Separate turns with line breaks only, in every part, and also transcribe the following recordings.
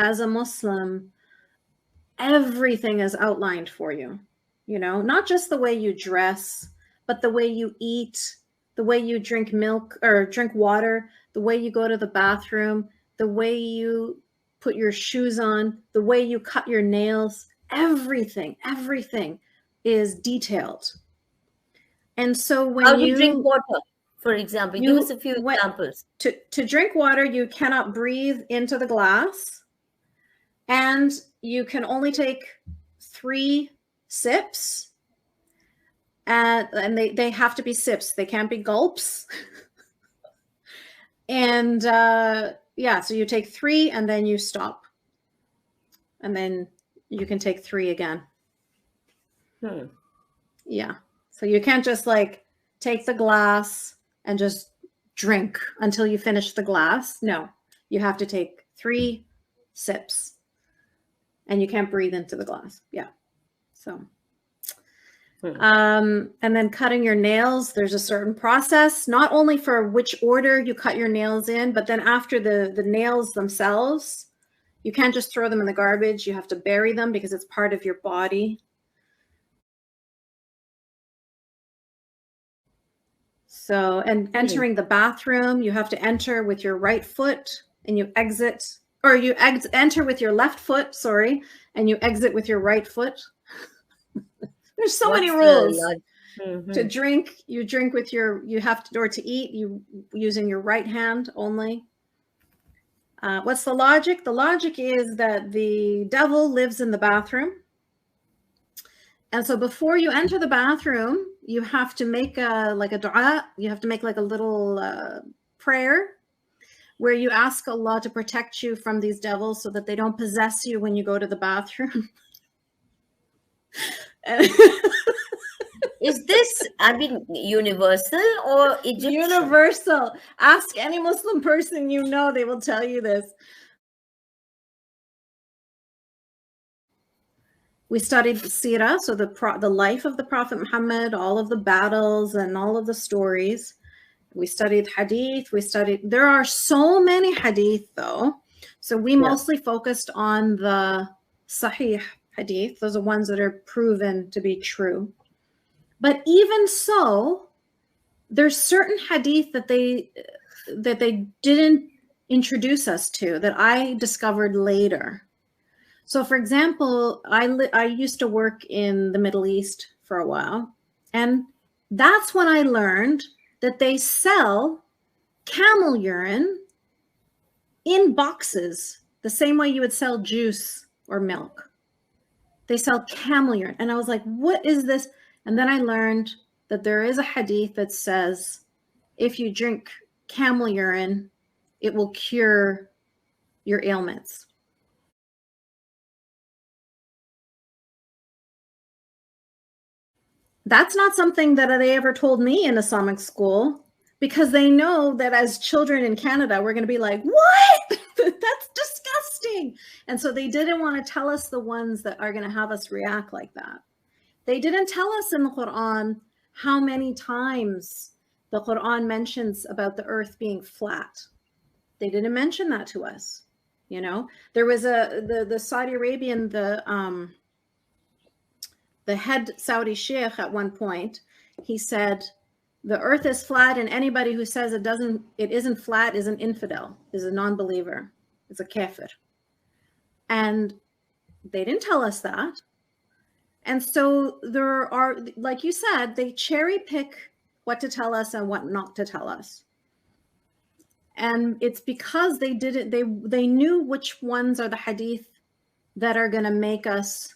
as a Muslim, everything is outlined for you, you know, not just the way you dress, but the way you eat, the way you drink milk or drink water, the way you go to the bathroom, the way you put your shoes on, the way you cut your nails, everything is detailed. And so when
how do you drink water, for example? Give us a few examples.
To drink water, you cannot breathe into the glass, and you can only take 3 sips, and they have to be sips. They can't be gulps. And yeah, so you take 3 and then you stop, and then you can take 3 again. Yeah, so you can't just like take the glass and just drink until you finish the glass. No, you have to take 3 sips, and you can't breathe into the glass. Yeah. So and then cutting your nails, there's a certain process, not only for which order you cut your nails in, but then after the nails themselves, you can't just throw them in the garbage. You have to bury them because it's part of your body. So, and entering the bathroom, you have to enter with your right foot, and you exit, or you enter with your left foot, sorry, and you exit with your right foot. There's so many rules. To drink, you drink with your, you have to, or to eat, you using your right hand only. What's the logic? The logic is that the devil lives in the bathroom. And so before you enter the bathroom, you have to make like a dua. You have to make like a little prayer where you ask Allah to protect you from these devils so that they don't possess you when you go to the bathroom.
Is this, I mean, universal or Egyptian?
Universal. Ask any Muslim person you know, they will tell you this. We studied Sirah, so the life of the Prophet Muhammad, all of the battles and all of the stories. We studied hadith. There are so many hadith though. So we mostly focused on the Sahih hadith. Those are ones that are proven to be true. But even so, there's certain hadith that they didn't introduce us to that I discovered later. So for example, I used to work in the Middle East for a while, and that's when I learned that they sell camel urine in boxes the same way you would sell juice or milk. They sell camel urine. And I was like, what is this? And then I learned that there is a hadith that says, if you drink camel urine, it will cure your ailments. That's not something that they ever told me in Islamic school, because they know that as children in Canada, we're going to be like, what? That's disgusting. And so they didn't want to tell us the ones that are going to have us react like that. They didn't tell us in the Quran how many times the Quran mentions about the earth being flat. They didn't mention that to us. You know, there was the Saudi Arabian, the head Saudi sheikh at one point, he said, the earth is flat, and anybody who says it isn't flat is an infidel, is a non-believer, is a kafir. And they didn't tell us that. And so there are, like you said, they cherry pick what to tell us and what not to tell us. And it's because they knew which ones are the hadith that are going to make us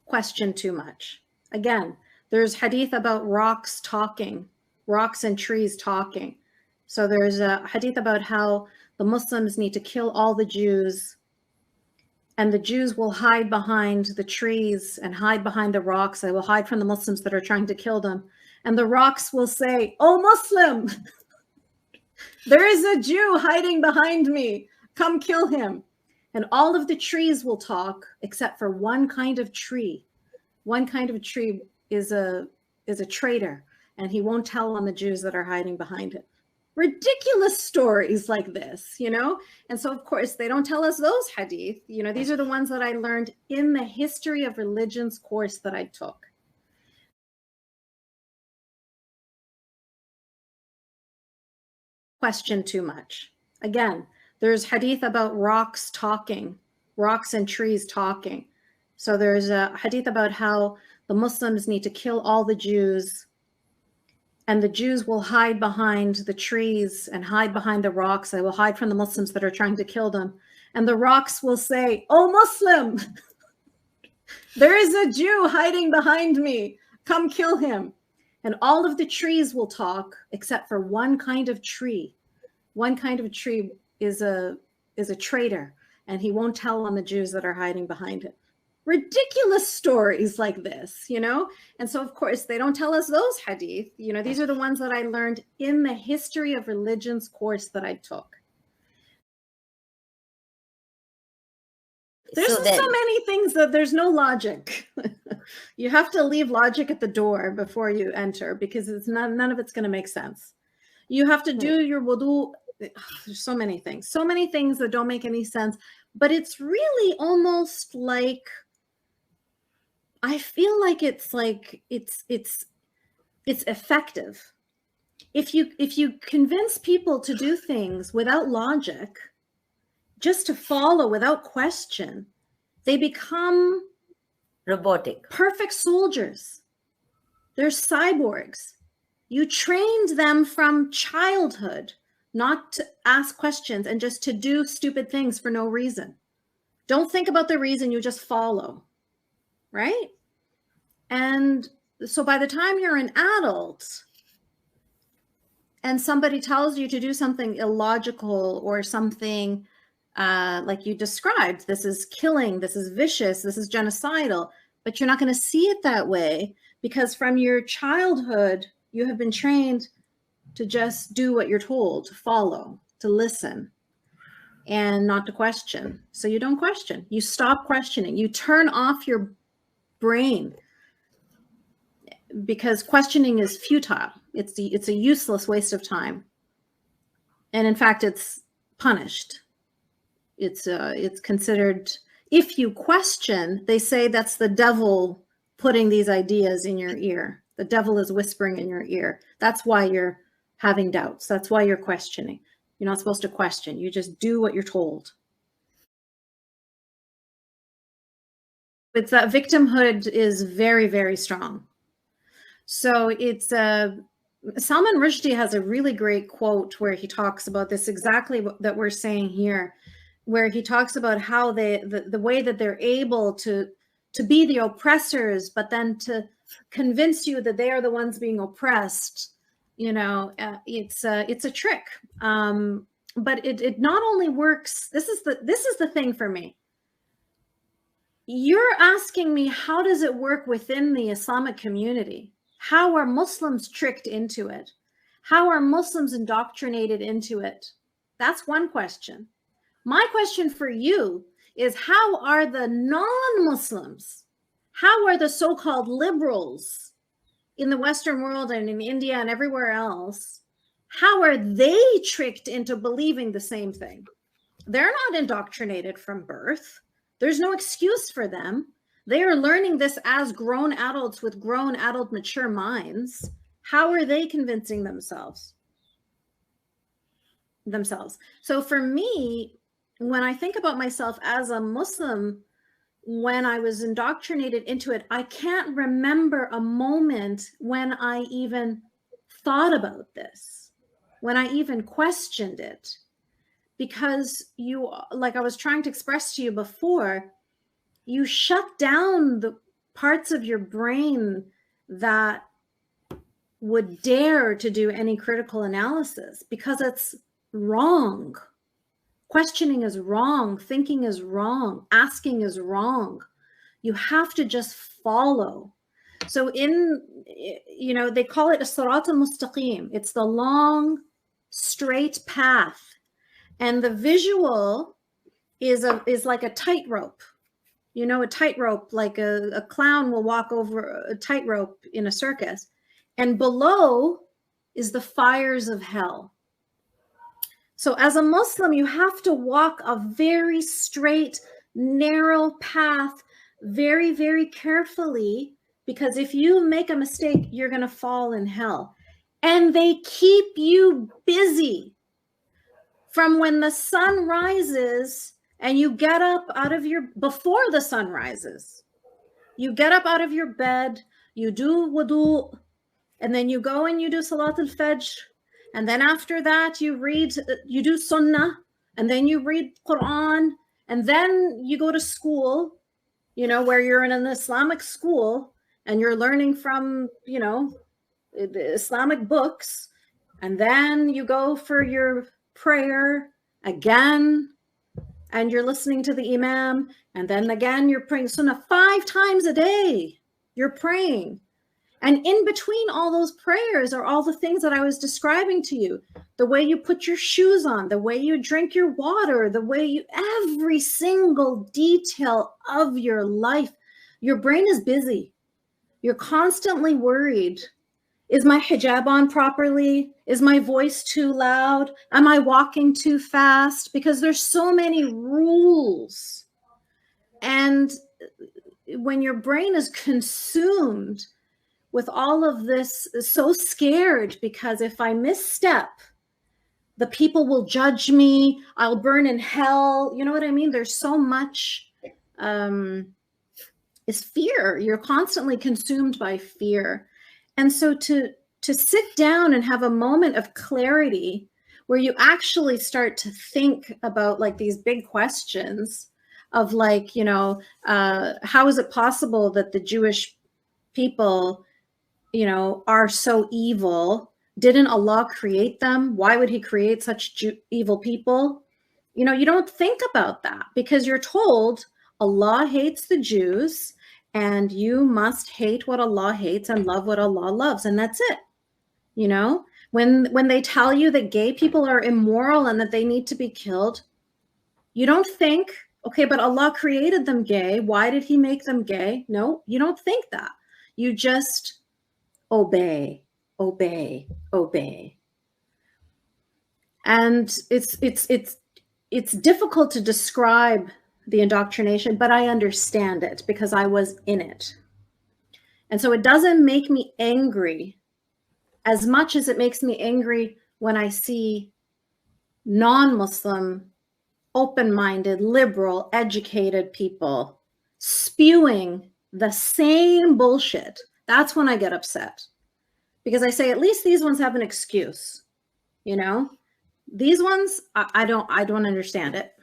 question too much. Again, there's hadith about rocks talking, rocks and trees talking. So there's a hadith about how the Muslims need to kill all the Jews, and the Jews will hide behind the trees and hide behind the rocks. They will hide from the Muslims that are trying to kill them. And the rocks will say, "Oh, Muslim, there is a Jew hiding behind me. Come kill him." And all of the trees will talk except for one kind of tree. One kind of tree is a traitor, and he won't tell on the Jews that are hiding behind it. Ridiculous stories like this, you know? And so, of course, they don't tell us those hadith. You know, these are the ones that I learned in the history of religions course that I took. Question too much. Again, there's hadith about rocks talking, rocks and trees talking. So there's a hadith about how the Muslims need to kill all the Jews, and the Jews will hide behind the trees and hide behind the rocks. They will hide from the Muslims that are trying to kill them. And the rocks will say, "Oh, Muslim, there is a Jew hiding behind me. Come kill him." And all of the trees will talk except for one kind of tree. One kind of tree is a traitor, and he won't tell on the Jews that are hiding behind him. Ridiculous stories like this, you know? And so, of course, they don't tell us those hadith. You know, these are the ones that I learned in the history of religions course that I took. There's so many things that there's no logic. You have to leave logic at the door before you enter, because it's none of it's going to make sense. You have to do your wudu. There's so many things that don't make any sense, but it's really almost like, I feel like it's effective. If you convince people to do things without logic, just to follow without question, they become
robotic,
perfect soldiers. They're cyborgs. You trained them from childhood not to ask questions and just to do stupid things for no reason. Don't think about the reason, you just follow, right? And so by the time you're an adult and somebody tells you to do something illogical or something like you described, this is killing, this is vicious, this is genocidal, but you're not going to see it that way, because from your childhood, you have been trained to just do what you're told, to follow, to listen, and not to question. So you don't question. You stop questioning. You turn off your brain, because questioning is futile. It's a useless waste of time. And in fact, it's punished. It's considered, if you question, they say that's the devil putting these ideas in your ear. The devil is whispering in your ear. That's why you're having doubts. That's why you're questioning. You're not supposed to question. You just do what you're told. It's that victimhood is very, very strong. So it's Salman Rushdie has a really great quote where he talks about this, exactly that we're saying here, where he talks about how the way that they're able to be the oppressors, but then to convince you that they are the ones being oppressed. You know, it's a trick. But it not only works. This is the thing for me. You're asking me, how does it work within the Islamic community? How are Muslims tricked into it? How are Muslims indoctrinated into it? That's one question. My question for you is, how are the non-Muslims, how are the so-called liberals in the Western world and in India and everywhere else, how are they tricked into believing the same thing? They're not indoctrinated from birth. There's no excuse for them. They are learning this as grown adults with grown adult mature minds. How are they convincing themselves? So for me, when I think about myself as a Muslim, when I was indoctrinated into it, I can't remember a moment when I even thought about this, when I even questioned it. Because you, like I was trying to express to you before, you shut down the parts of your brain that would dare to do any critical analysis, because it's wrong. Questioning is wrong. Thinking is wrong. Asking is wrong. You have to just follow. So you know, they call it a sirat al-mustaqim. It's the long, straight path. And the visual is like a tightrope. You know, a tightrope, like a clown will walk over a tightrope in a circus. And below is the fires of hell. So as a Muslim, you have to walk a very straight, narrow path very, very carefully, because if you make a mistake, you're going to fall in hell. And they keep you busy from when the sun rises and you get up out of your, before the sun rises, you get up out of your bed, you do wudu, and then you go and you do Salat al-Fajr. And then after that, you do Sunnah, and then you read Quran, and then you go to school, you know, where you're in an Islamic school and you're learning from, you know, Islamic books. And then you go for your prayer again, and you're listening to the Imam. And then again, you're praying Sunnah 5 times a day. You're praying. And in between all those prayers are all the things that I was describing to you. The way you put your shoes on, the way you drink your water, the way you, every single detail of your life. Your brain is busy. You're constantly worried. Is my hijab on properly? Is my voice too loud? Am I walking too fast? Because there's so many rules. And when your brain is consumed with all of this, so scared, because if I misstep, the people will judge me, I'll burn in hell. You know what I mean? There's so much, is fear. You're constantly consumed by fear. And so to sit down and have a moment of clarity where you actually start to think about like these big questions of like, you know, how is it possible that the Jewish people, you know, are so evil? Didn't Allah create them? Why would he create such evil people? You know, you don't think about that because you're told Allah hates the Jews and you must hate what Allah hates and love what Allah loves. And that's it. You know, when they tell you that gay people are immoral and that they need to be killed, you don't think, okay, but Allah created them gay. Why did he make them gay? No, you don't think that. You just obey, obey, obey. And it's difficult to describe the indoctrination, but I understand it because I was in it. And so it doesn't make me angry as much as it makes me angry when I see non-Muslim, open-minded, liberal, educated people spewing the same bullshit. That's when I get upset, because I say, at least these ones have an excuse, you know? These ones, I don't understand it.